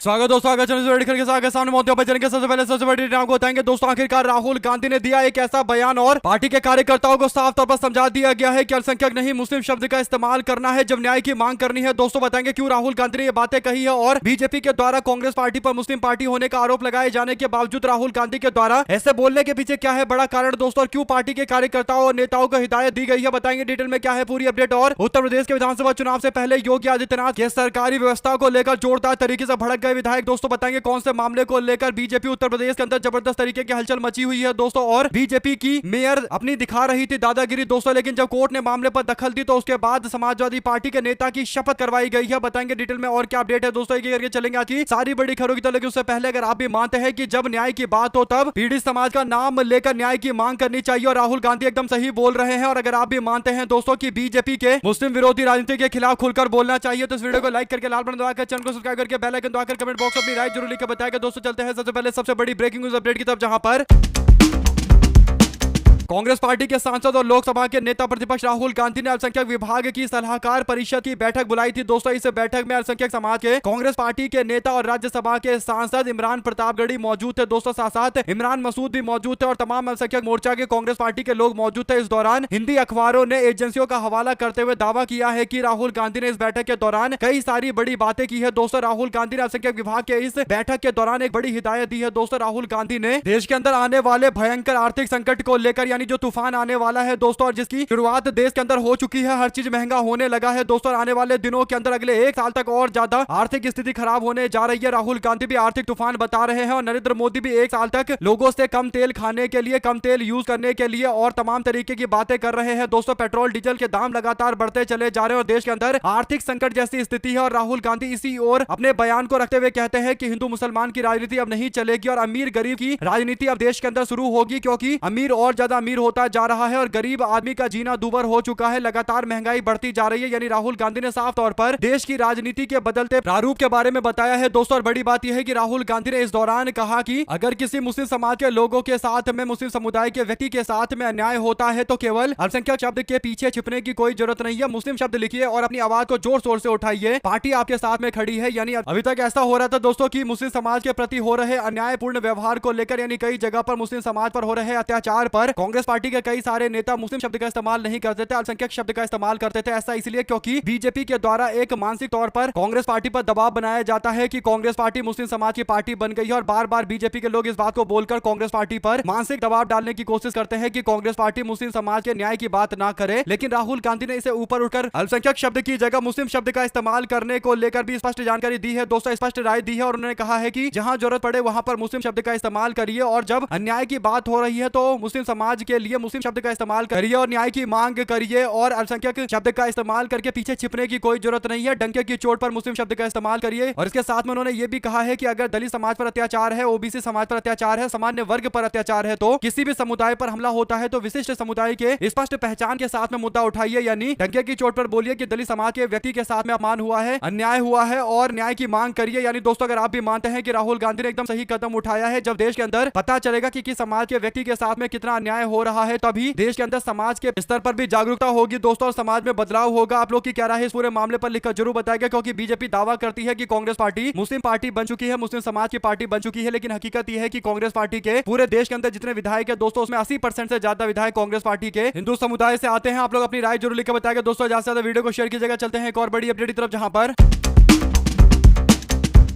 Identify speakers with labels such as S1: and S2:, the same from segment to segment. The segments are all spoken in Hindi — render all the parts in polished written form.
S1: स्वागत दोस्तों, आगे चैनल के साथ सामने मौत पर चलेंगे। सबसे पहले सबसे बड़ी आपको बताएंगे दोस्तों, आखिरकार राहुल गांधी ने दिया एक ऐसा बयान और पार्टी के कार्यकर्ताओं को साफ तौर पर समझा दिया गया है कि अल्पसंख्यक नहीं मुस्लिम शब्द का इस्तेमाल करना है जब न्याय की मांग करनी है। दोस्तों बताएंगे क्यों राहुल गांधी ने ये बातें कही है और बीजेपी के द्वारा कांग्रेस पार्टी पर मुस्लिम पार्टी होने का आरोप लगाए जाने के बावजूद राहुल गांधी के द्वारा ऐसे बोलने के पीछे क्या है बड़ा कारण दोस्तों, और क्यों पार्टी के कार्यकर्ताओं और नेताओं को हिदायत दी गई है, बताएंगे डिटेल में क्या है पूरी अपडेट। और उत्तर प्रदेश के विधानसभा चुनाव से पहले योगी आदित्यनाथ के सरकारी व्यवस्था को लेकर जोरदार तरीके से भड़क गए विधायक। दोस्तों बताएंगे कौन से मामले को लेकर बीजेपी उत्तर प्रदेश के अंदर जबरदस्त तरीके की हलचल मची हुई है दोस्तों, और बीजेपी की मेयर अपनी दिखा रही थी दादागिरी दोस्तों, लेकिन जब कोर्ट ने मामले पर दखल दी तो उसके बाद समाजवादी पार्टी के नेता की शपथ करवाई गई है। बताएंगे डिटेल में और क्या अपडेट है दोस्तों, एक करके चलेंगे आज की सारी बड़ी खबरों की तरफ। लेकिन उससे पहले अगर आप भी मानते हैं कि जब न्याय की बात हो तब पीड़ित समाज का नाम लेकर न्याय की मांग करनी चाहिए और राहुल गांधी एकदम सही बोल रहे हैं, और अगर आप भी मानते हैं दोस्तों की बीजेपी के मुस्लिम विरोधी राजनीति के खिलाफ खुलकर बोलना चाहिए तो इस वीडियो को लाइक करके लाल बटन दबाकर चैनल को सब्सक्राइब करके बेल आइकन दबाकर कमेंट बॉक्स में अपनी राय जरूर लिखकर बताएगा। दोस्तों चलते हैं सबसे पहले सबसे बड़ी ब्रेकिंग न्यूज अपडेट की तरफ, जहां पर कांग्रेस पार्टी के सांसद और लोकसभा के नेता प्रतिपक्ष राहुल गांधी ने अल्पसंख्यक विभाग की सलाहकार परिषद की बैठक बुलाई थी दोस्तों। इस बैठक में अल्पसंख्यक समाज के कांग्रेस पार्टी के नेता और राज्यसभा के सांसद इमरान प्रतापगढ़ी मौजूद थे दोस्तों, साथ साथ इमरान मसूद भी मौजूद थे और तमाम अल्पसंख्यक मोर्चा के कांग्रेस पार्टी के लोग मौजूद थे। इस दौरान हिंदी अखबारों ने एजेंसियों का हवाला करते हुए दावा किया है कि राहुल गांधी ने इस बैठक के दौरान कई सारी बड़ी बातें की है दोस्तों। राहुल गांधी ने अल्पसंख्यक विभाग के इस बैठक के दौरान एक बड़ी हिदायत दी है दोस्तों। राहुल गांधी ने देश के अंदर आने वाले भयंकर आर्थिक संकट को लेकर, यानी जो तूफान आने वाला है दोस्तों और जिसकी शुरुआत देश के अंदर हो चुकी है, हर चीज महंगा होने लगा है दोस्तों, आने वाले दिनों के अंदर अगले एक साल तक और ज्यादा आर्थिक स्थिति खराब होने जा रही है। राहुल गांधी भी आर्थिक तूफान बता रहे हैं और नरेंद्र मोदी भी एक साल तक लोगों से कम तेल खाने के लिए, कम तेल यूज करने के लिए और तमाम तरीके की बातें कर रहे हैं दोस्तों। पेट्रोल डीजल के दाम लगातार बढ़ते चले जा रहे हैं और देश के अंदर आर्थिक संकट जैसी स्थिति है, और राहुल गांधी इसी ओर अपने बयान को रखते हुए कहते हैं कि हिंदू मुसलमान की राजनीति अब नहीं चलेगी और अमीर गरीब की राजनीति अब देश के अंदर शुरू होगी, क्योंकि अमीर और ज्यादा अमीर होता जा रहा है और गरीब आदमी का जीना दूभर हो चुका है, लगातार महंगाई बढ़ती जा रही है। यानी राहुल गांधी ने साफ तौर पर देश की राजनीति के बदलते प्रारूप के बारे में बताया है दोस्तों। और बड़ी बात यह है कि राहुल गांधी ने इस दौरान कहा कि अगर किसी मुस्लिम समाज के लोगों के साथ में, मुस्लिम समुदाय के व्यक्ति के साथ में अन्याय होता है तो केवल अल्पसंख्यक शब्द के पीछे छिपने की कोई जरूरत नहीं है, मुस्लिम शब्द लिखिए और अपनी आवाज को जोर शोर से उठाइए, पार्टी आपके साथ में खड़ी है। यानी अभी तक ऐसा हो रहा था दोस्तों कि मुस्लिम समाज के प्रति हो रहे अन्यायपूर्ण व्यवहार को लेकर, यानी कई जगह पर मुस्लिम समाज पर हो रहे अत्याचार पर कांग्रेस पार्टी के कई सारे नेता मुस्लिम शब्द का इस्तेमाल नहीं करते थे, अल्पसंख्यक शब्द का इस्तेमाल करते थे। ऐसा इसलिए क्योंकि बीजेपी के द्वारा एक मानसिक तौर पर कांग्रेस पार्टी पर दबाव बनाया जाता है कि कांग्रेस पार्टी मुस्लिम समाज की पार्टी बन गई है, और बार बार बीजेपी के लोग इस बात को बोलकर कांग्रेस पार्टी पर मानसिक दबाव डालने की कोशिश करते हैं कि कांग्रेस पार्टी मुस्लिम समाज के न्याय की बात ना करे। लेकिन राहुल गांधी ने इसे ऊपर उठकर अल्पसंख्यक शब्द की जगह मुस्लिम शब्द का इस्तेमाल करने को लेकर भी स्पष्ट जानकारी दी है दोस्तों, स्पष्ट राय दी है, और उन्होंने कहा है कि जहां जरूरत पड़े वहां पर मुस्लिम शब्द का इस्तेमाल करिए, और जब अन्याय की बात हो रही है तो मुस्लिम समाज के लिए मुस्लिम शब्द का इस्तेमाल करिए और न्याय की मांग करिए, और अल्पसंख्यक शब्द का इस्तेमाल करके पीछे छिपने की कोई जरूरत नहीं है, डंके की चोट पर मुस्लिम शब्द का इस्तेमाल करिए। और इसके साथ में उन्होंने ये भी कहा है कि अगर दलित समाज पर अत्याचार है, ओबीसी समाज पर अत्याचार है, सामान्य वर्ग पर अत्याचार है, तो किसी भी समुदाय पर हमला होता है तो विशिष्ट समुदाय के स्पष्ट पहचान के साथ में मुद्दा उठाइए, यानी डंके की चोट पर बोलिए कि दलित समाज के व्यक्ति के साथ में अपमान हुआ है, अन्याय हुआ है और न्याय की मांग करिए। यानी दोस्तों अगर आप भी मानते हैं कि राहुल गांधी ने एकदम सही कदम उठाया है, जब देश के अंदर पता चलेगा कि किस समाज के व्यक्ति के साथ में कितना अन्याय हो रहा है, तभी देश के अंदर समाज के स्तर पर भी जागरूकता होगी दोस्तों, समाज में बदलाव होगा। आप लोग की क्या राय है इस पूरे मामले पर लिखकर जरूर बताएगा, क्योंकि बीजेपी दावा करती है कि कांग्रेस पार्टी मुस्लिम पार्टी बन चुकी है, मुस्लिम समाज की पार्टी बन चुकी है, लेकिन हकीकत यह है कि कांग्रेस पार्टी के पूरे देश के अंदर जितने विधायक है दोस्तों, उसमें 80% से ज्यादा विधायक कांग्रेस पार्टी के हिंदू समुदाय से आते हैं। आप लोग अपनी राय जरूर लिखकर बताएगा दोस्तों, ज्यादा से ज्यादा वीडियो को शेयर कीजिएगा। चलते हैं एक और बड़ी अपडेट की तरफ, जहां पर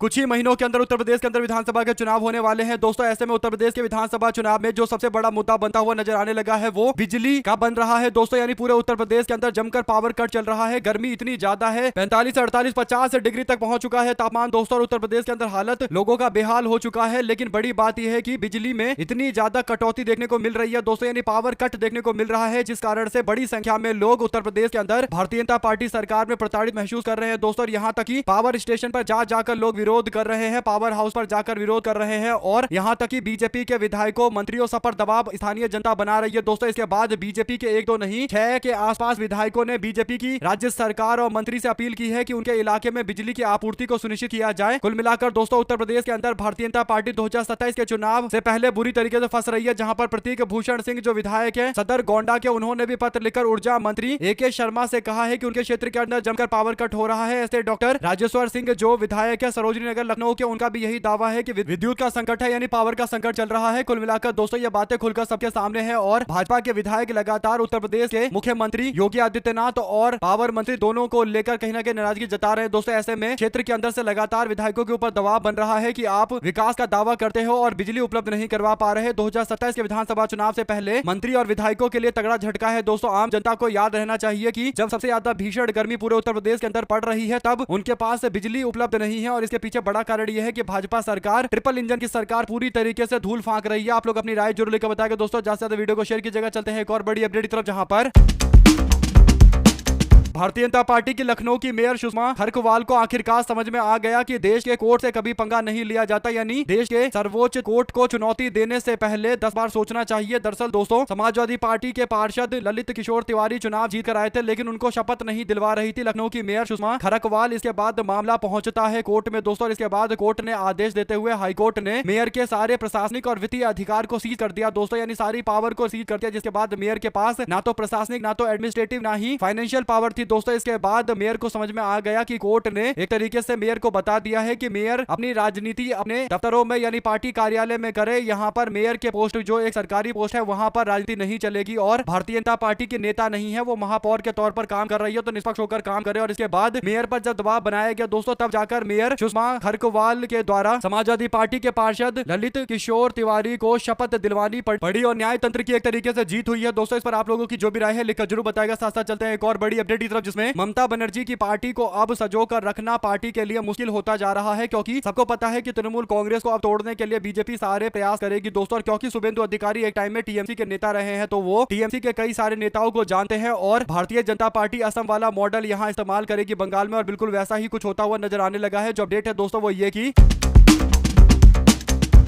S1: कुछ ही महीनों के अंदर उत्तर प्रदेश के अंदर विधानसभा के चुनाव होने वाले हैं दोस्तों। ऐसे में उत्तर प्रदेश के विधानसभा चुनाव में जो सबसे बड़ा मुद्दा बनता हुआ नजर आने लगा है वो बिजली का बन रहा है दोस्तों। यानी पूरे उत्तर प्रदेश के अंदर जमकर पावर कट चल रहा है, गर्मी इतनी ज्यादा है, 45 से 48 50 डिग्री तक पहुंच चुका है तापमान दोस्तों, और उत्तर प्रदेश के अंदर हालत लोगों का बेहाल हो चुका है। लेकिन बड़ी बात यह है कि बिजली में इतनी ज्यादा कटौती देखने को मिल रही है दोस्तों, यानी पावर कट देखने को मिल रहा है, जिस कारण से बड़ी संख्या में लोग उत्तर प्रदेश के अंदर भारतीय जनता पार्टी सरकार में प्रताड़ित महसूस कर रहे हैं दोस्तों। यहाँ तक कि पावर स्टेशन पर जा जाकर लोग विरोध कर रहे हैं, पावर हाउस पर जाकर विरोध कर रहे हैं, और यहां तक कि बीजेपी के विधायकों मंत्रियों सब पर दबाव स्थानीय जनता बना रही है दोस्तों। इसके बाद बीजेपी के एक दो नहीं 6 के आसपास विधायकों ने बीजेपी की राज्य सरकार और मंत्री से अपील की है कि उनके इलाके में बिजली की आपूर्ति को सुनिश्चित किया जाए। कुल मिलाकर दोस्तों उत्तर प्रदेश के अंदर भारतीय जनता पार्टी 2027 के चुनाव से पहले बुरी तरीके से फंस रही है, जहां पर प्रतीक भूषण सिंह जो विधायक है सदर गोंडा के, उन्होंने भी पत्र लिखकर ऊर्जा मंत्री AK शर्मा से कहा है कि उनके क्षेत्र के अंदर जमकर पावर कट हो रहा है। ऐसे डॉक्टर राजेश्वर सिंह जो विधायक है सरोजनी श्रीनगर लखनऊ के, उनका भी यही दावा है कि विद्युत का संकट है, यानी पावर का संकट चल रहा है। कुल मिलाकर दोस्तों ये बातें खुलकर सबके सामने है और भाजपा के विधायक लगातार उत्तर प्रदेश के मुख्यमंत्री योगी आदित्यनाथ और पावर मंत्री दोनों को लेकर कहीं ना कहीं नाराजगी जता रहे हैं। दोस्तों ऐसे में क्षेत्र के अंदर से लगातार विधायकों के ऊपर दबाव बन रहा है कि आप विकास का दावा करते हो और बिजली उपलब्ध नहीं करवा पा रहे। 2027 के विधानसभा चुनाव से पहले मंत्री और विधायकों के लिए तगड़ा झटका है। दोस्तों आम जनता को याद रहना चाहिए कि जब सबसे ज्यादा भीषण गर्मी पूरे उत्तर प्रदेश के अंदर पड़ रही है तब उनके पास बिजली उपलब्ध नहीं है और इसके पीछे बड़ा कारण यह है कि भाजपा सरकार, ट्रिपल इंजन की सरकार पूरी तरीके से धूल फांक रही है। आप लोग अपनी राय जरूर लेकर बताएंगे। दोस्तों ज्यादा से ज्यादा वीडियो को शेयर की जगह चलते हैं एक और बड़ी अपडेट की तरफ, जहां पर भारतीय जनता पार्टी की लखनऊ की मेयर सुषमा खरकवाल को आखिरकार समझ में आ गया कि देश के कोर्ट से कभी पंगा नहीं लिया जाता, यानी देश के सर्वोच्च कोर्ट को चुनौती देने से पहले 10 बार सोचना चाहिए। दरअसल दोस्तों समाजवादी पार्टी के पार्षद ललित किशोर तिवारी चुनाव जीत कर आए थे, लेकिन उनको शपथ नहीं दिलवा रही थी लखनऊ की मेयर सुषमा खरकवाल। इसके बाद मामला पहुंचता है कोर्ट में दोस्तों, इसके बाद कोर्ट ने आदेश देते हुए हाईकोर्ट ने मेयर के सारे प्रशासनिक और वित्तीय अधिकार को सीज कर दिया दोस्तों, यानी सारी पावर को सीज कर दिया, जिसके बाद मेयर के पास ना तो प्रशासनिक, ना तो एडमिनिस्ट्रेटिव, ना ही फाइनेंशियल पावर थी दोस्तों। इसके बाद मेयर को समझ में आ गया कि कोर्ट ने एक तरीके से मेयर को बता दिया है कि मेयर अपनी राजनीति अपने दफ्तरों में यानी पार्टी कार्यालय में करे। यहाँ पर मेयर के पोस्ट जो एक सरकारी पोस्ट है वहां पर राजनीति नहीं चलेगी और भारतीय जनता पार्टी के नेता नहीं है, वो महापौर के तौर पर काम कर रही है, तो निष्पक्ष होकर काम करे। और इसके बाद मेयर पर जब दबाव बनाया गया दोस्तों, तब जाकर मेयर सुषमा खरकवाल के द्वारा समाजवादी पार्टी के पार्षद ललित किशोर तिवारी को शपथ दिलवानी पड़ी और न्याय तंत्र की एक तरीके से जीत हुई है दोस्तों। इस पर आप लोगों की जो भी राय है लिखकर जरूर बताएगा। साथ साथ चलते हैं एक और बड़ी अपडेट की तरफ, जिसमें ममता बनर्जी की पार्टी को अब सजो कर रखना पार्टी के लिए मुश्किल होता जा रहा है, क्योंकि सबको पता है कि तृणमूल कांग्रेस को अब तोड़ने के लिए बीजेपी सारे प्रयास करेगी दोस्तों। और क्योंकि शुभेंदु अधिकारी एक टाइम में टीएमसी के नेता रहे हैं, तो वो टीएमसी के कई सारे नेताओं को जानते हैं और भारतीय जनता पार्टी असम वाला मॉडल यहां इस्तेमाल करेगी बंगाल में, और बिल्कुल वैसा ही कुछ होता हुआ नजर आने लगा है। जो अपडेट है दोस्तों वो ये कि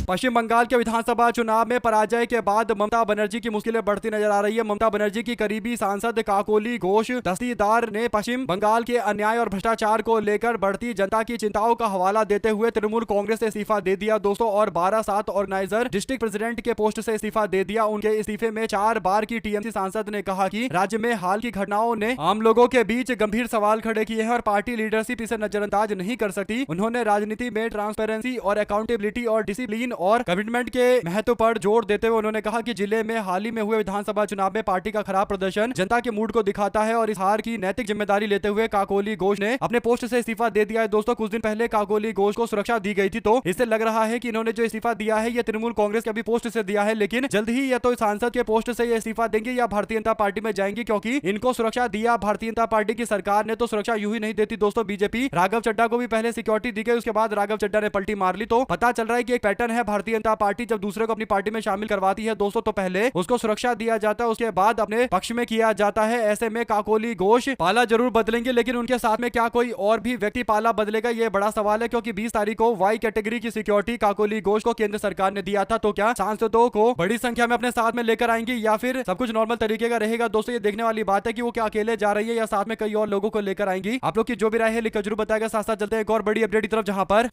S1: पश्चिम बंगाल के विधानसभा चुनाव में पराजय के बाद ममता बनर्जी की मुश्किलें बढ़ती नजर आ रही है। ममता बनर्जी की करीबी सांसद काकोली घोष दस्तीदार ने पश्चिम बंगाल के अन्याय और भ्रष्टाचार को लेकर बढ़ती जनता की चिंताओं का हवाला देते हुए तृणमूल कांग्रेस से इस्तीफा दे दिया दोस्तों और 12/7 ऑर्गेनाइजर डिस्ट्रिक्ट प्रेसिडेंट के पोस्ट से इस्तीफा दे दिया। उनके इस्तीफे में 4 बार की टीएमसी सांसद ने कहा कि राज्य में हाल की घटनाओं ने आम लोगों के बीच गंभीर सवाल खड़े किए हैं और पार्टी लीडरशिप इसे नजरअंदाज नहीं कर सकती। उन्होंने राजनीति में ट्रांसपेरेंसी और अकाउंटेबिलिटी और डिसिप्लिन और कमिटमेंट के महत्व पर जोर देते हुए उन्होंने कहा कि जिले में हाल ही में हुए विधानसभा चुनाव में पार्टी का खराब प्रदर्शन जनता के मूड को दिखाता है और इस हार की नैतिक जिम्मेदारी लेते हुए काकोली घोष ने अपने पोस्ट से इस्तीफा दे दिया है दोस्तों। कुछ दिन पहले काकोली घोष को सुरक्षा दी गई थी, तो इससे लग रहा है कि इन्होंने जो इस्तीफा दिया है ये तृणमूल कांग्रेस के अभी पोस्ट से दिया है, लेकिन जल्द ही या तो सांसद के पोस्ट से ये इस्तीफा देंगे या भारतीय जनता पार्टी में जाएंगे, क्योंकि इनको सुरक्षा दिया भारतीय जनता पार्टी की सरकार ने, तो सुरक्षा यूं ही नहीं देती दोस्तों बीजेपी। राघव चड्डा को भी पहले सिक्योरिटी दी गई, उसके बाद राघव चड्डा ने पलटी मार ली। तो पता चल रहा है कि एक पैटर्न है, भारतीय जनता पार्टी जब दूसरे को अपनी पार्टी में शामिल करवाती है दोस्तों तो पहले उसको सुरक्षा दिया जाता है, उसके बाद अपने पक्ष में किया जाता है। ऐसे में काकोली घोष पाला जरूर बदलेंगे, लेकिन उनके साथ में क्या कोई और भी व्यक्ति पाला बदलेगा, ये बड़ा सवाल है, क्योंकि 20 तारीख को वाई कैटेगरी की सिक्योरिटी काकोली घोष को केंद्र सरकार ने दिया था। तो क्या सांसदों को बड़ी संख्या में अपने साथ में लेकर आएंगे या फिर सब कुछ नॉर्मल तरीके का रहेगा दोस्तों। ये देखने वाली बात है कि वो क्या अकेले जा रही है या साथ में कई और लोगों को लेकर आएंगी। आप लोग की जो भी राय है लिखकर जरूर बताएगा। साथ साथ चलते हैं एक और बड़ी अपडेट की तरफ, जहां पर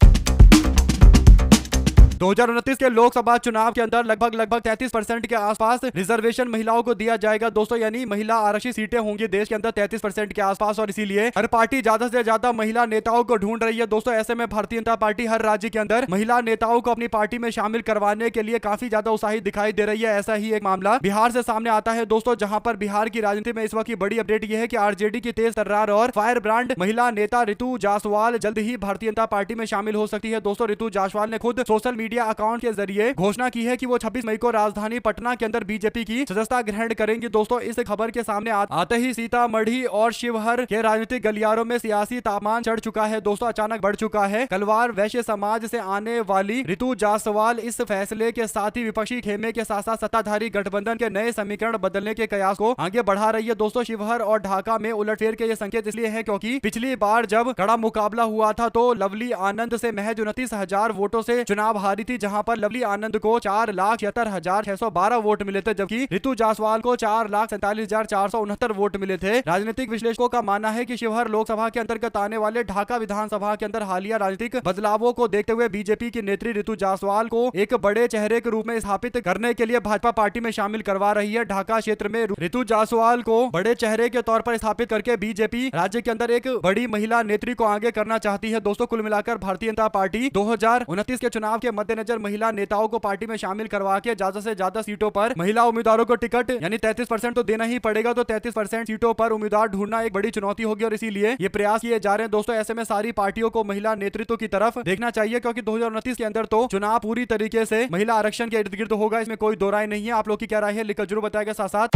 S1: 2029 के लोकसभा चुनाव के अंदर लगभग 33% के आसपास रिजर्वेशन महिलाओं को दिया जाएगा दोस्तों, यानी महिला आरक्षित सीटें होंगी देश के अंदर 33% के आसपास, और इसीलिए हर पार्टी ज्यादा से ज्यादा महिला नेताओं को ढूंढ रही है दोस्तों। ऐसे में भारतीय जनता पार्टी हर राज्य के अंदर महिला नेताओं को अपनी पार्टी में शामिल करवाने के लिए काफी ज्यादा उत्साहित दिखाई दे रही है। ऐसा ही एक मामला बिहार से सामने आता है दोस्तों, जहां पर बिहार की राजनीति में इस वक्त की बड़ी अपडेट यह है कि आरजेडी की तेज तर्रार और फायर ब्रांड महिला नेता ऋतु जायसवाल जल्द ही भारतीय जनता पार्टी में शामिल हो सकती है दोस्तों। ऋतु जायसवाल ने खुद सोशल मीडिया अकाउंट के जरिए घोषणा की है कि वो 26 मई को राजधानी पटना के अंदर बीजेपी की सदस्यता ग्रहण करेंगी दोस्तों। इस खबर के सामने आते ही सीतामढ़ी और शिवहर के राजनीतिक गलियारों में सियासी तापमान चढ़ चुका है दोस्तों, अचानक बढ़ चुका है। कलवार वैश्य समाज से आने वाली ऋतु जायसवाल इस फैसले के साथ ही विपक्षी खेमे के साथ साथ सत्ताधारी गठबंधन के नए समीकरण बदलने के कयास को आगे बढ़ा रही है दोस्तों। शिवहर और ढाका में उलटफेर के ये संकेत इसलिए है क्योंकि पिछली बार जब कड़ा मुकाबला हुआ था तो लवली आनंद से महज 29,000 वोटों से चुनाव हारी वाली थी, जहां पर लवली आनंद को 4,76,612 वोट मिले थे, जबकि रितु जायसवाल को 4,47,469 वोट मिले थे। राजनीतिक विश्लेषकों का मानना है कि शिवहर लोकसभा के अंतर्गत आने वाले ढाका विधानसभा के अंदर हालिया राजनीतिक बदलावों को देखते हुए बीजेपी की नेत्री रितु जायसवाल को एक बड़े चेहरे के रूप में स्थापित करने के लिए भाजपा पार्टी में शामिल करवा रही है। ढाका क्षेत्र में रितु जायसवाल को बड़े चेहरे के तौर पर स्थापित करके बीजेपी राज्य के अंदर एक बड़ी महिला नेत्री को आगे करना चाहती है। दोस्तों, कुल मिलाकर भारतीय जनता पार्टी 2029 के चुनाव के मद्देनजर महिला नेताओं को पार्टी में शामिल करवा के ज्यादा से ज्यादा सीटों पर महिला उम्मीदवारों को टिकट यानी 33% तो देना ही पड़ेगा, तो 33% सीटों पर उम्मीदवार ढूंढना एक बड़ी चुनौती होगी और इसीलिए ये प्रयास किए जा रहे हैं। दोस्तों, ऐसे में सारी पार्टियों को महिला नेतृत्व की तरफ देखना चाहिए, क्योंकि 2029 के अंदर तो चुनाव पूरी तरीके से महिला आरक्षण के इर्द गिर्द होगा, इसमें कोई दो राय नहीं है। आप लोग की क्या राय है लिखकर जरूर बताएगा। साथ साथ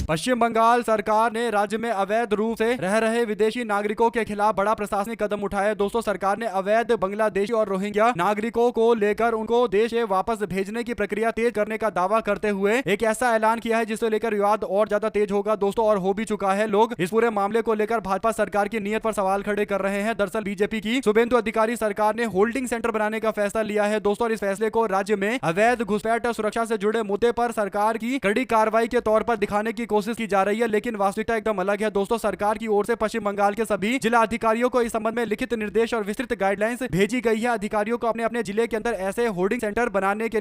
S1: पश्चिम बंगाल सरकार ने राज्य में अवैध रूप से रह रहे विदेशी नागरिकों के खिलाफ बड़ा प्रशासनिक कदम उठाया। दोस्तों, सरकार ने अवैध बांग्लादेशी और रोहिंग्या नागरिकों को लेकर उनको देश से वापस भेजने की प्रक्रिया तेज करने का दावा करते हुए एक ऐसा ऐलान किया है जिसे लेकर विवाद और ज्यादा तेज होगा। दोस्तों, और हो भी चुका है। लोग इस पूरे मामले को लेकर भाजपा सरकार की नीयत पर सवाल खड़े कर रहे हैं। दरअसल बीजेपी की शुभेंदु अधिकारी सरकार ने होल्डिंग सेंटर बनाने का फैसला लिया है। दोस्तों, इस फैसले को राज्य में अवैध घुसपैठ और सुरक्षा से जुड़े मुद्दे पर सरकार की कड़ी कार्रवाई के तौर पर दिखाने की कोशिश की जा रही है, लेकिन वास्तविकता एकदम अलग है। दोस्तों, सरकार की ओर से पश्चिम बंगाल के सभी जिला अधिकारियों को इस संबंध में लिखित निर्देश और विस्तृत गाइडलाइंस भेजी गई है। अधिकारियों को अपने अपने जिले के अंदर ऐसे होल्डिंग सेंटर बनाने के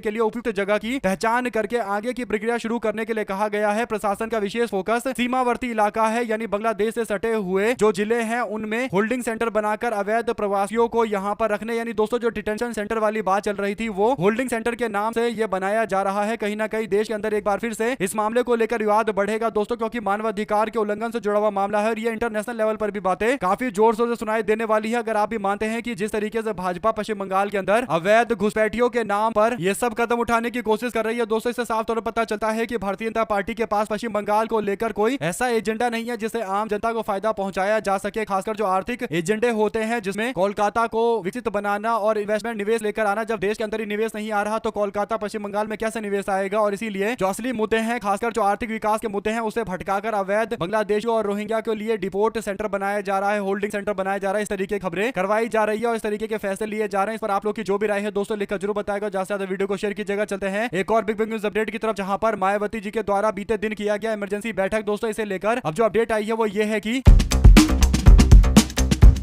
S1: लिए उपयुक्त जगह की पहचान करके आगे की प्रक्रिया शुरू करने के लिए कहा गया है। प्रशासन का विशेष फोकस सीमावर्ती इलाका है, यानी बांग्लादेश से सटे हुए जो जिले हैं उनमें होल्डिंग सेंटर बनाकर अवैध प्रवासियों को यहाँ पर रखने, यानी दोस्तों जो डिटेंशन सेंटर वाली बात चल रही थी वो होल्डिंग सेंटर के नाम से ये बनाया जा रहा है। कहीं ना कहीं देश के अंदर एक बार फिर से इस मामले को लेकर विवाद बढ़ेगा दोस्तों, क्योंकि मानवाधिकार के उल्लंघन से जुड़ा हुआ मामला है और ये इंटरनेशनल लेवल पर भी बातें काफी जोर शोर से सुनाई देने वाली है। अगर आप भी मानते हैं कि जिस तरीके से भाजपा पश्चिम बंगाल के अंदर अवैध घुसपैठियों के नाम पर ये सब कदम उठाने की कोशिश कर रही है, दोस्तों इससे साफ तौर पर पता चलता है कि भारतीय जनता पार्टी के पास पश्चिम बंगाल को लेकर कोई ऐसा एजेंडा नहीं है जिससे आम जनता को फायदा पहुंचाया जा सके। खासकर जो आर्थिक एजेंडे होते हैं जिसमें कोलकाता को विकसित बनाना और इन्वेस्टमेंट निवेश लेकर आना, जब देश के अंदर ही निवेश नहीं आ रहा तो कोलकाता पश्चिम बंगाल में कैसे निवेश आएगा। और इसीलिए जो असली मुद्दे हैं, खासकर जो आर्थिक विकास के मुद्दे हैं, उसे भटकाकर अवैध बांग्लादेशियों और रोहिंग्या के लिए डिपोर्ट सेंटर बनाया जा रहा है, होल्डिंग सेंटर बनाया जा रहा है। इस तरीके की खबरें करवाई जा रही है और इस तरीके के फैसले लिए जा रहे हैं। इस पर आप लोग की जो भी राय है दोस्तों लिखकर जरूर बताएगा। ज्यादा से ज्यादा वीडियो को शेयर कीजिएगा। चलते हैं एक और बिग न्यूज अपडेट की तरफ, जहां पर मायावती जी के द्वारा बीते दिन किया गया इमरजेंसी बैठक। दोस्तों, इसे लेकर अब जो अपडेट आई है वो ये है कि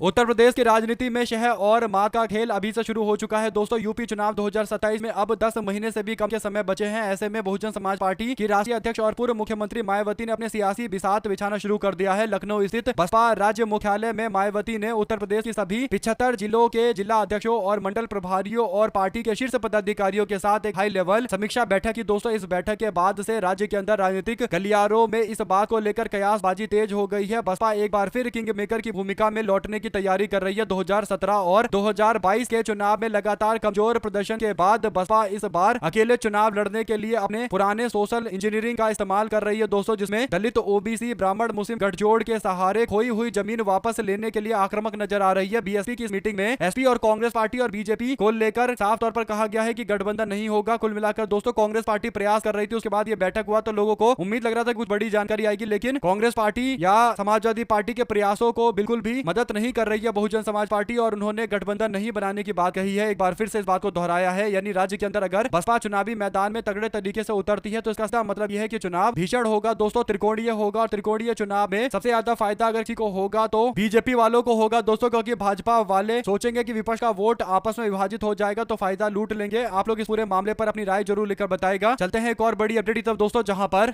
S1: उत्तर प्रदेश की राजनीति में शह और मात का खेल अभी से शुरू हो चुका है। दोस्तों, यूपी चुनाव 2027 में अब 10 महीने से भी कम के समय बचे हैं। ऐसे में बहुजन समाज पार्टी की राष्ट्रीय अध्यक्ष और पूर्व मुख्यमंत्री मायावती ने अपने सियासी बिसात बिछाना शुरू कर दिया है। लखनऊ स्थित बसपा राज्य मुख्यालय में मायावती ने उत्तर प्रदेश की सभी 75 जिलों के जिला अध्यक्षों और मंडल प्रभारियों और पार्टी के शीर्ष पदाधिकारियों के साथ एक हाई लेवल समीक्षा बैठक की। दोस्तों, इस बैठक के बाद से राज्य के अंदर राजनीतिक गलियारों में इस बात को लेकर कयासबाजी तेज हो गई है। बसपा एक बार फिर किंग मेकर की भूमिका में लौटने की तैयारी कर रही है। 2017 और 2022 के चुनाव में लगातार कमजोर प्रदर्शन के बाद बसपा इस बार अकेले चुनाव लड़ने के लिए अपने पुराने सोशल इंजीनियरिंग का इस्तेमाल कर रही है। दोस्तों, जिसमें दलित, ओबीसी, ब्राह्मण, मुस्लिम गठजोड़ के सहारे खोई हुई जमीन वापस लेने के लिए आक्रामक नजर आ रही है। बीएसपी की इस मीटिंग में एसपी और कांग्रेस पार्टी और बीजेपी को लेकर साफ तौर पर कहा गया है कि गठबंधन नहीं होगा। कुल मिलाकर दोस्तों कांग्रेस पार्टी प्रयास कर रही थी, उसके बाद ये बैठक हुआ तो लोगों को उम्मीद लग रहा था कुछ बड़ी जानकारी आएगी, लेकिन कांग्रेस पार्टी या समाजवादी पार्टी के प्रयासों को बिल्कुल भी मदद नहीं कर रही है बहुजन समाज पार्टी, और उन्होंने गठबंधन नहीं बनाने की बात कही है। एक बार फिर से इस बात को दोहराया है, यानी राज्य के अंदर अगर बसपा चुनावी मैदान में तगड़े तरीके से उतरती है तो इसका मतलब यह है कि चुनाव भीषण होगा। दोस्तों, त्रिकोणीय होगा और त्रिकोणीय चुनाव में सबसे ज्यादा फायदा अगर किसी को होगा तो बीजेपी वालों को होगा दोस्तों, क्योंकि भाजपा वाले सोचेंगे कि विपक्ष का वोट आपस में विभाजित हो जाएगा तो फायदा लूट लेंगे। आप लोग इस पूरे मामले पर अपनी राय जरूर लिखकर बताएगा। चलते हैं एक और बड़ी अपडेट की तरफ दोस्तों, जहां पर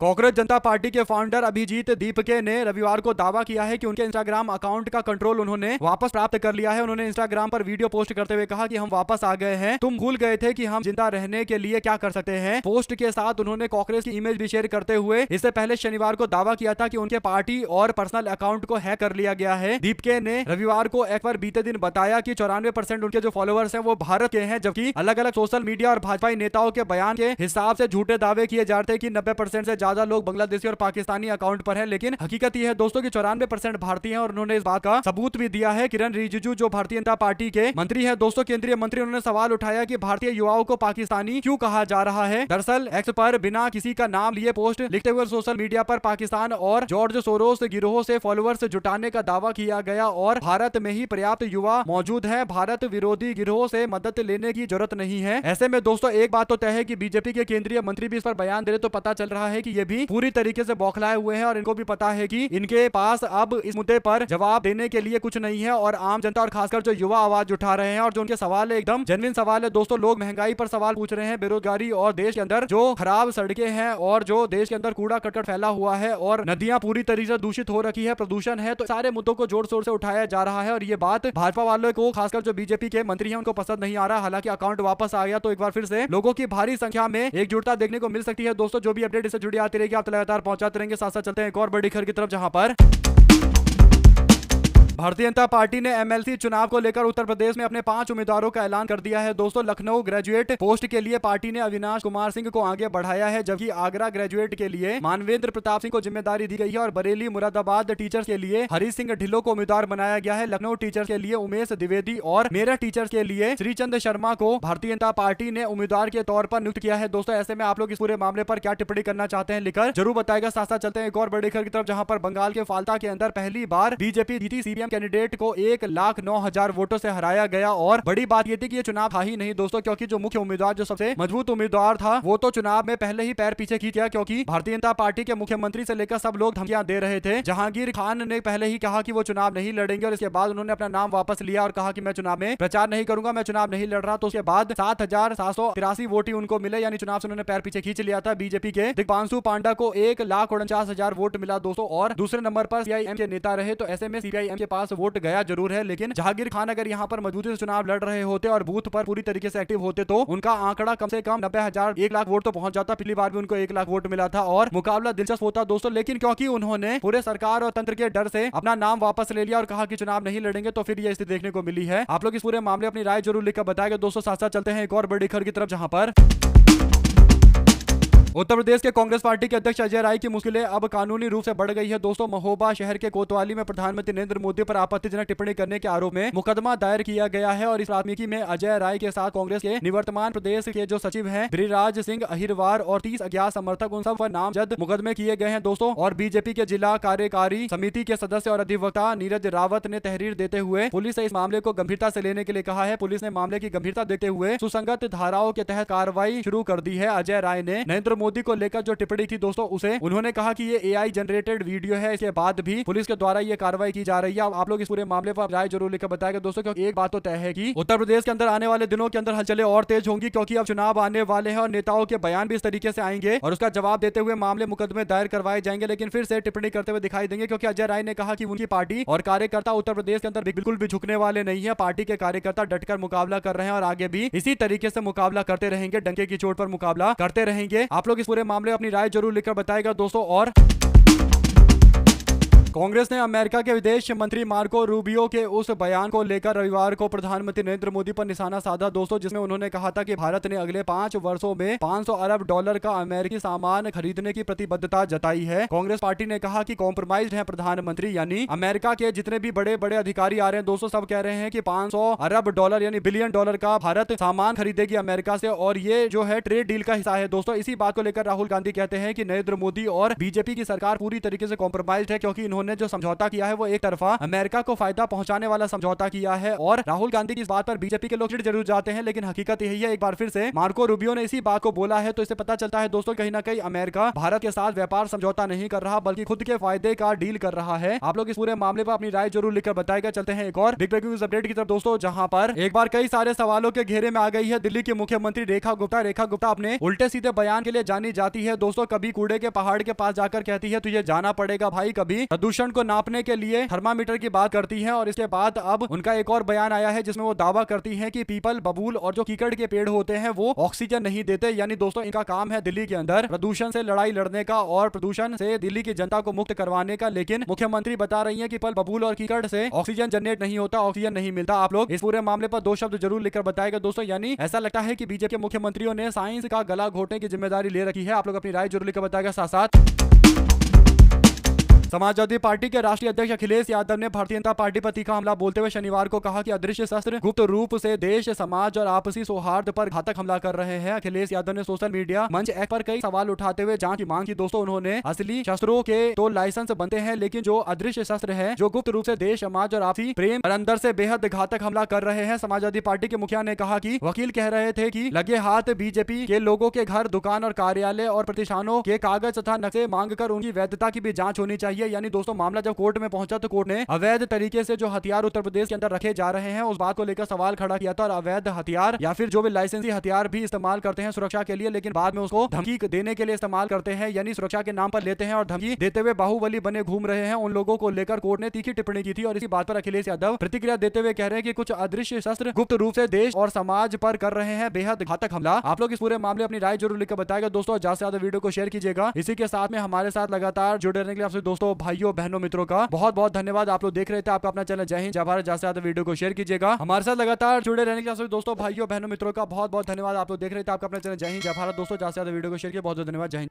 S1: कांग्रेस जनता पार्टी के फाउंडर अभिजीत दीपके ने रविवार को दावा किया है कि उनके इंस्टाग्राम अकाउंट का कंट्रोल उन्होंने वापस प्राप्त कर लिया है। उन्होंने इंस्टाग्राम पर वीडियो पोस्ट करते हुए कहा कि हम वापस आ गए हैं, तुम भूल गए थे कि हम जिंदा रहने के लिए क्या कर सकते हैं। पोस्ट के साथ उन्होंने कांग्रेस की इमेज भी शेयर करते हुए इससे पहले शनिवार को दावा किया था कि उनके पार्टी और पर्सनल अकाउंट को हैक कर लिया गया है। दीपके ने रविवार को एक्स पर बीते दिन बताया कि 94% उनके जो फॉलोअर्स हैं वो भारत के हैं, जबकि अलग अलग सोशल मीडिया और भाजपा नेताओं के बयान के हिसाब से झूठे दावे किए जा रहे थे कि 90% से ज्यादा लोग बांग्लादेशी और पाकिस्तानी अकाउंट पर है, लेकिन हकीकत यह है दोस्तों की 94% भारतीय हैं और उन्होंने इस बात का सबूत भी दिया है। किरण रिजिजू जो भारतीय जनता पार्टी के मंत्री है दोस्तों, केंद्रीय मंत्री, उन्होंने सवाल उठाया कि भारतीय युवाओं को पाकिस्तानी क्यों कहा जा रहा है। दरअसल एक्स पर बिना किसी का नाम लिए पोस्ट लिखते हुए सोशल मीडिया पर पाकिस्तान और जॉर्ज सोरोस गिरोह से फॉलोअर्स जुटाने का दावा किया गया और भारत में ही पर्याप्त युवा मौजूद है, भारत विरोधी गिरोह से मदद लेने की जरूरत नहीं है। ऐसे में दोस्तों एक बात तो तय है कि बीजेपी के केंद्रीय मंत्री भी इस पर बयान दे रहे, तो पता चल रहा है कि ये भी पूरी तरीके से बौखलाए हुए हैं और इनको भी पता है कि इनके पास अब इस मुद्दे पर जवाब देने के लिए कुछ नहीं है और आम जनता और खासकर जो युवा आवाज उठा रहे हैं और जो उनके सवाल है एकदम जेन्युइन सवाल है दोस्तों। लोग महंगाई पर सवाल पूछ रहे हैं, बेरोजगारी और देश के अंदर जो खराब सड़कें हैं और जो देश के अंदर कूड़ा करकट फैला हुआ है और नदियां पूरी तरीके से दूषित हो रखी है, प्रदूषण है, तो सारे मुद्दों को जोर शोर से उठाया जा रहा है और ये बात भाजपा वालों को, खासकर जो बीजेपी के मंत्री हैं, उनको पसंद नहीं आ रहा। हालांकि अकाउंट वापस आ गया तो एक बार फिर से लोगों की भारी संख्या में एकजुटता देखने को मिल सकती है दोस्तों। जो भी अपडेट इससे जुड़ी आती रहेगी आप लगातार पहुंचाते रहेंगे। साथ साथ चलते हैं एक और बड़ी खबर की तरफ, जहां पर भारतीय जनता पार्टी ने एमएलसी चुनाव को लेकर उत्तर प्रदेश में अपने 5 उम्मीदवारों का ऐलान कर दिया है दोस्तों। लखनऊ ग्रेजुएट पोस्ट के लिए पार्टी ने अविनाश कुमार सिंह को आगे बढ़ाया है, जबकि आगरा ग्रेजुएट के लिए मानवेंद्र प्रताप सिंह को जिम्मेदारी दी गई है और बरेली मुरादाबाद टीचर्स के लिए हरी सिंह ढिल्लो को उम्मीदवार बनाया गया है। लखनऊ टीचर्स के लिए उमेश द्विवेदी और मेरठ टीचर्स के लिए श्रीचंद शर्मा को भारतीय जनता पार्टी ने उम्मीदवार के तौर पर नियुक्त किया है दोस्तों। ऐसे में आप लोग इस पूरे मामले पर क्या टिप्पणी करना चाहते हैं लिखकर जरूर बताएगा। साथ साथ चलते हैं एक और बड़ी खबर की तरफ, जहां पर बंगाल के फाल्ता के अंदर पहली बार बीजेपी जीती, सीपीएम कैंडिडेट को 1,09,000 वोटों से हराया गया। और बड़ी बात यह थी कि ये चुनाव था ही नहीं दोस्तों, क्योंकि जो मुख्य उम्मीदवार, जो सबसे मजबूत उम्मीदवार था, वो तो चुनाव में पहले ही पैर पीछे खींच गया, क्योंकि भारतीय जनता पार्टी के मुख्यमंत्री से लेकर सब लोग धमकियां दे रहे थे। जहांगीर खान ने पहले ही कहा कि वो चुनाव नहीं लड़ेंगे और इसके बाद उन्होंने अपना नाम वापस लिया और कहा कि मैं चुनाव में प्रचार नहीं करूंगा, मैं चुनाव नहीं लड़ रहा। तो उसके बाद 7,783 वोट ही उनको मिले, यानी चुनाव से उन्होंने पैर पीछे खींच लिया था। बीजेपी के दिग्पांशु पांडा को 1,49,000 वोट मिला दोस्तों और दूसरे नंबर पर सीपीआईएम के नेता रहे। तो ऐसे में सीपीआईएम के पास वोट गया जरूर है, लेकिन जहांगीर खान अगर यहां पर मजबूती से चुनाव लड़ रहे होते और बूथ पर पूरी तरीके से एक्टिव होते तो उनका आंकड़ा कम से कम 90,000 1 लाख वोट तो पहुंच जाता। पिछली बार भी उनको 1 लाख वोट मिला था और मुकाबला दिलचस्प होता दोस्तों। लेकिन क्योंकि उन्होंने पूरे सरकार और तंत्र के डर से अपना नाम वापस ले लिया और कहा कि चुनाव नहीं लड़ेंगे, तो फिर ये स्थिति देखने को मिली है। आप लोग इस पूरे मामले अपनी राय जरूर लिखकर बताएगा दोस्तों। साथ साथ चलते हैं एक और बड़ी खबर की तरफ, जहां पर उत्तर प्रदेश के कांग्रेस पार्टी के अध्यक्ष अजय राय की मुश्किलें अब कानूनी रूप से बढ़ गई है दोस्तों। महोबा शहर के कोतवाली में प्रधानमंत्री नरेंद्र मोदी पर आपत्तिजनक टिप्पणी करने के आरोप में मुकदमा दायर किया गया है और इस प्राथमिकी में अजय राय के साथ कांग्रेस के निवर्तमान प्रदेश के जो सचिव हैं गिरिराज सिंह अहिरवार और 30 अज्ञात समर्थक, उन सब पर नामजद मुकदमे किए गए हैं दोस्तों। और बीजेपी के जिला कार्यकारी समिति के सदस्य और अधिवक्ता नीरज रावत ने तहरीर देते हुए पुलिस से इस मामले को गंभीरता से लेने के लिए कहा है। पुलिस ने मामले की गंभीरता देखते हुए सुसंगत धाराओं के तहत कार्रवाई शुरू कर दी है। अजय राय ने नरेंद्र मोदी को लेकर जो टिप्पणी थी दोस्तों, उसे उन्होंने कहा कि ये एआई जनरेटेड वीडियो है, इसके बाद भी पुलिस के द्वारा ये कार्रवाई की जा रही है। आप लोग इस पूरे मामले पर राय जरूर लिखकर बताएगा दोस्तों, क्योंकि एक बात तो तय है कि उत्तर प्रदेश के अंदर आने वाले दिनों के अंदर हलचलें और तेज होंगी, क्योंकि अब चुनाव आने वाले हैं और नेताओं के बयान भी इस तरीके से आएंगे और उसका जवाब देते हुए मामले मुकदमे दायर करवाए जाएंगे, लेकिन फिर से टिप्पणी करते हुए दिखाई देंगे। क्योंकि अजय राय ने कहा कि उनकी पार्टी और कार्यकर्ता उत्तर प्रदेश के अंदर बिल्कुल भी झुकने वाले नहीं है। पार्टी के कार्यकर्ता डटकर मुकाबला कर रहे हैं और आगे भी इसी तरीके से मुकाबला करते रहेंगे, डंके की चोट पर मुकाबला करते रहेंगे। आप लोग इस पूरे मामले अपनी राय जरूर लिखकर बताएगा दोस्तों। और कांग्रेस ने अमेरिका के विदेश मंत्री मार्को रूबियो के उस बयान को लेकर रविवार को प्रधानमंत्री नरेंद्र मोदी पर निशाना साधा दोस्तों, जिसमें उन्होंने कहा था कि भारत ने अगले 5 वर्षों में $500 अरब का अमेरिकी सामान खरीदने की प्रतिबद्धता जताई है। कांग्रेस पार्टी ने कहा कि कॉम्प्रोमाइज्ड है प्रधानमंत्री, यानी अमेरिका के जितने भी बड़े बड़े अधिकारी आ रहे हैं दोस्तों, सब कह रहे हैं कि $500 अरब यानी $बिलियन का भारत सामान खरीदेगी अमेरिका से और ये जो है ट्रेड डील का हिस्सा है दोस्तों। इसी बात को लेकर राहुल गांधी कहते हैं कि नरेंद्र मोदी और बीजेपी की सरकार पूरी तरीके से कॉम्प्रोमाइज्ड है, क्योंकि उन्होंने जो समझौता किया है वो एक तरफा अमेरिका को फायदा पहुंचाने वाला समझौता किया है। और राहुल गांधी की इस बात पर बीजेपी के लोग चिढ़ जरूर जाते हैं, लेकिन हकीकत यही है। एक बार फिर से मार्को रूबियो ने इसी बात को बोला है, तो इससे पता चलता है दोस्तों कहीं ना कहीं अमेरिका भारत के साथ व्यापार समझौता नहीं कर रहा, बल्कि खुद के फायदे का डील कर रहा है। आप लोग इस पूरे मामले पर अपनी राय जरूर लिखकर बताएगा। चलते हैं एक और बिग ब्रेकिंग न्यूज अपडेट की तरफ दोस्तों, जहां पर एक बार कई सारे सवालों के घेरे में आ गई है दिल्ली की मुख्यमंत्री रेखा गुप्ता। रेखा गुप्ता अपने उल्टे सीधे बयान के लिए जानी जाती है दोस्तों। कभी कूड़े के पहाड़ के पास जाकर कहती है तुझे जाना पड़ेगा भाई, कभी प्रदूषण को नापने के लिए थर्मामीटर की बात करती है। और इसके बाद अब उनका एक और बयान आया है जिसमें वो दावा करती है कि पीपल, बबूल और जो कीकड़ के पेड़ होते हैं वो ऑक्सीजन नहीं देते। यानी दोस्तों इनका काम है दिल्ली के अंदर प्रदूषण से लड़ाई लड़ने का और प्रदूषण से दिल्ली की जनता को मुक्त करवाने का। लेकिन मुख्यमंत्री बता रही है कि पीपल, बबूल और कीकड़ से ऑक्सीजन जनरेट नहीं होता, ऑक्सीजन नहीं मिलता। आप लोग इस पूरे मामले पर 2 शब्द जरूर लिखकर बताएगा दोस्तों। यानी ऐसा लगता है कि बीजेपी के मुख्यमंत्रियों ने साइंस का गला घोटने की जिम्मेदारी ले रखी है। आप लोग अपनी राय जरूर लिखकर बताएगा। साथ साथ समाजवादी पार्टी के राष्ट्रीय अध्यक्ष अखिलेश यादव ने भारतीय जनता पार्टी पर तीखा हमला बोलते हुए शनिवार को कहा कि अदृश्य शस्त्र गुप्त रूप से देश, समाज और आपसी सौहार्द पर घातक हमला कर रहे हैं। अखिलेश यादव ने सोशल मीडिया मंच एक्स पर कई सवाल उठाते हुए जांच की मांग की। दोस्तों उन्होंने असली शस्त्रों के तो लाइसेंस बनते हैं, लेकिन जो अदृश्य शस्त्र है जो गुप्त रूप से देश, समाज और आपसी प्रेम और अंदर से बेहद घातक हमला कर रहे हैं। समाजवादी पार्टी के मुखिया ने कहा कि वकील कह रहे थे कि लगे हाथ बीजेपी के लोगों के घर, दुकान और कार्यालय और प्रतिष्ठानों के कागज तथा नक्शे मांगकर उनकी वैधता की भी जांच होनी चाहिए। यानी दोस्तों मामला जब कोर्ट में पहुंचा तो कोर्ट ने अवैध तरीके से जो हथियार उत्तर प्रदेश के अंदर रखे जा रहे हैं उस बात को लेकर सवाल खड़ा किया था। और अवैध हथियार या फिर जो भी लाइसेंसी हथियार भी इस्तेमाल करते हैं सुरक्षा के लिए, लेकिन बाद में उसको धमकी देने के लिए इस्तेमाल करते हैं, यानी सुरक्षा के नाम पर लेते हैं और धमकी देते हुए बाहुबली बने घूम रहे हैं। उन लोगों को लेकर कोर्ट ने तीखी टिप्पणी की थी। और इसी बात पर अखिलेश यादव प्रतिक्रिया देते हुए कह रहे हैं कि कुछ अदृश्य शस्त्र गुप्त रूप से देश और समाज पर कर रहे हैं बेहद घातक हमला। आप लोग इस पूरे मामले अपनी राय जरूर लिखकर बताएगा दोस्तों। ज्यादा से ज्यादा वीडियो को शेयर कीजिएगा। इसी के साथ में हमारे साथ लगातार जुड़े रहने के लिए आपसे दोस्तों, भाइयों, बहनों, मित्रों का बहुत बहुत धन्यवाद। आप लोग देख रहे थे आपका अपना चैनल जय हिंद जय भारत। ज्यादा से ज्यादा वीडियो को शेयर कीजिएगा। हमारे साथ लगातार जुड़े रहने के लिए दोस्तों, भाइयों, बहनों, मित्रों का बहुत बहुत धन्यवाद। आप लोग देख रहे थे आपका अपना चैनल जय हिंद जय भारत। दोस्तों ज्यादा से ज्यादा वीडियो को शेयर किया। बहुत बहुत धन्यवाद। जय हिंद।